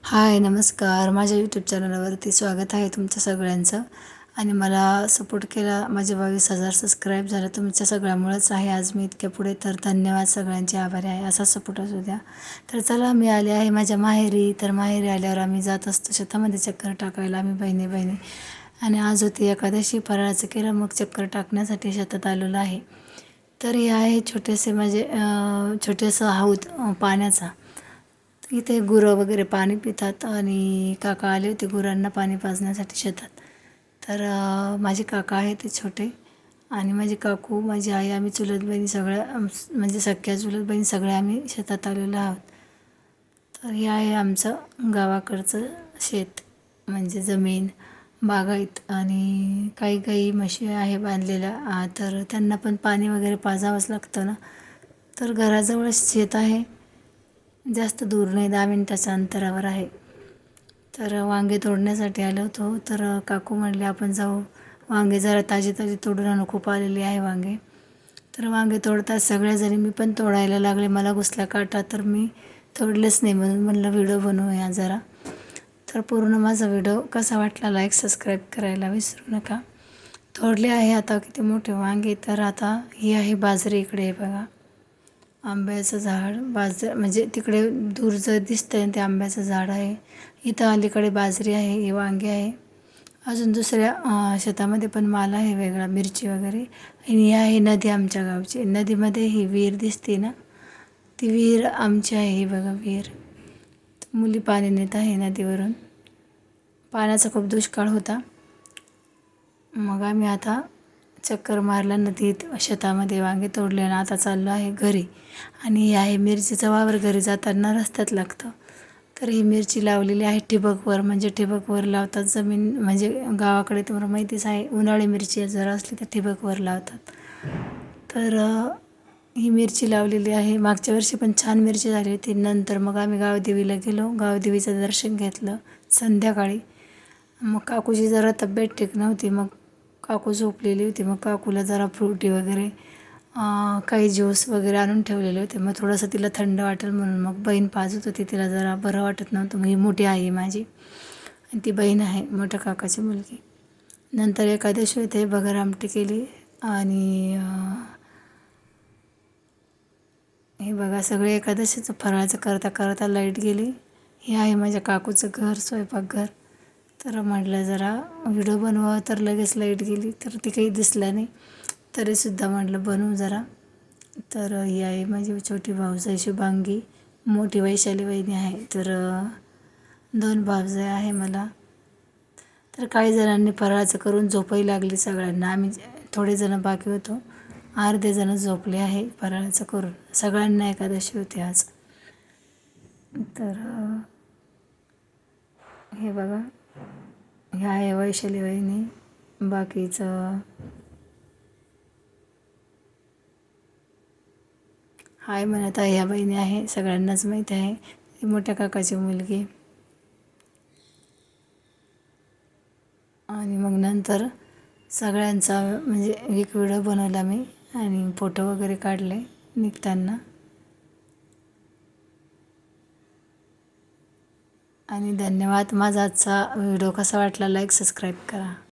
हाय, नमस्कार. माझ्या यूट्यूब चॅनलवरती स्वागत आहे तुमचं सगळ्यांचं. आणि मला सपोर्ट केला, माझे 22,000 सबस्क्राईब झालं तुमच्या सगळ्यामुळंच आहे आज मी इतक्या पुढे. तर धन्यवाद, सगळ्यांचे आभारी आहे. असा सपोर्ट असू द्या. तर चला, मी आले आहे माझ्या माहेरी. तर माहेरी आल्यावर आम्ही जात असतो शेतामध्ये चक्कर टाकायला, आम्ही बहिणी बहिणी. आणि आज होती एकादशी, फराळाचं केलं, मग चक्कर टाकण्यासाठी शेतात आलेलो आहे. तर हे आहे छोटेसे म्हणजे छोटेसं हौद पाण्याचा. इथे गुरं वगैरे पाणी पितात आणि काका आले होते गुरांना पाणी पाजण्यासाठी शेतात. तर माझे काका आहे ते छोटे, आणि माझी काकू, माझी आई, आम्ही चुलत बहिणी सगळ्या म्हणजे सख्या चुलत बहिणी सगळ्या आम्ही शेतात आलेलो आहोत. तर हे आहे आमचं गावाकडचं शेत, म्हणजे जमीन बागायत. आणि काही काही म्हशी आहे बांधलेल्या, तर त्यांना पण पाणी वगैरे पाजावंच लागतं ना. तर घराजवळच शेत आहे, जास्त दूर नाही, 10 मिनिटाच्या अंतरावर आहे. तर वांगे तोडण्यासाठी आलो होतो. तर काकू म्हणले आपण जाऊ, वांगे जरा ताजी ताजी तोडून आणू, खूप आलेली आहे वांगे. तर वांगे तोडतात सगळ्याजणी, मी पण तोडायला लागले. मला घुसला काटा, तर मी तोडलेच नाही, म्हणून म्हणलं व्हिडिओ बनवूया जरा. तर पूर्ण माझा व्हिडिओ कसा वाटला, लाईक सबस्क्राईब करायला विसरू नका. तोडले आहे आता किती मोठे वांगे. तर आता ही आहे बाजरी, इकडे आहे बघा, आंब्याचं झाड. म्हणजे तिकडे दूर जर दिसतंय ते आंब्याचं झाड आहे. इथं अलीकडे बाजरी आहे, हे वांगे आहे. अजून दुसऱ्या शेतामध्ये पण माल आहे वेगळा, मिरची वगैरे. आणि ही आहे नदी आमच्या गावची. नदीमध्ये ही विहीर दिसते ना, ती विहीर आमची आहे. ही बघा विहीर, मुली पाणी नेत आहे नदीवरून. पाण्याचा खूप दुष्काळ होता. मग आम्ही आता चक्कर मारला नदीत, शेतामध्ये वांगे तोडले, आणि आता चाललो आहे घरी. आणि ही आहे मिरचीचा वावर, घरी जाताना रस्त्यात लागतं. तर ही मिरची लावलेली आहे ठिबकवर, म्हणजे ठिबकवर लावतात. जमीन म्हणजे गावाकडे तुम्हाला माहितीच आहे, उन्हाळी मिरची जर असली तर ठिबकवर लावतात. तर ही मिरची लावलेली आहे. मागच्या वर्षी पण छान मिरची झाली होती. नंतर मग आम्ही गावदेवीला गेलो, गावदेवीचं दर्शन घेतलं संध्याकाळी. मग काकूची जरा तब्येत ठीक नव्हती, मग काकू झोपलेली होती. मग काकूला जरा फ्रुटी वगैरे, काही ज्यूस वगैरे आणून ठेवलेले होते. मग थोडंसं तिला थंड वाटेल म्हणून मग बहीण पाजत होती, तिला जरा बरं वाटत नव्हतं. मग ही मोठी आई माझी, आणि ती बहीण आहे मोठ्या काकाची मुलगी. नंतर एकादशी होते, बगर आमटी केली. आणि हे बघा, सगळे एकादशीचं फराळाचं करता करता लाईट गेली. हे आहे माझ्या काकूचं घर, स्वयंपाकघर. तर म्हटलं जरा व्हिडिओ बनवावं, तर लगेच लाईट गेली, तर ती काही दिसलं नाही. तरीसुद्धा म्हटलं बनवू जरा. तर ही आहे माझी छोटी भाऊजाई शुभांगी, मोठी वैशाली वहिनी आहे. तर 2 भाऊजाई आहे मला. तर काही जणांनी फराळाचं करून झोपही लागली सगळ्यांना. आम्ही थोडे जण बाकी होतो, अर्धे जण झोपले आहे फराळाचं करून. सगळ्यांना एकादशी होती आज. तर हे बघा, ह्या आहे वैशाली वहिनी. बाकीचं हाय म्हणत आहे, ह्या बहिणी आहे, सगळ्यांनाच माहीत आहे. ही मोठ्या काकाची मुलगी. आणि मग नंतर सगळ्यांचा म्हणजे एक व्हिडिओ बनवला मी, आणि फोटो वगैरे काढले निघताना. आणि धन्यवाद. माझा आजचा व्हिडिओ कसा वाटला, लाईक सबस्क्राईब करा.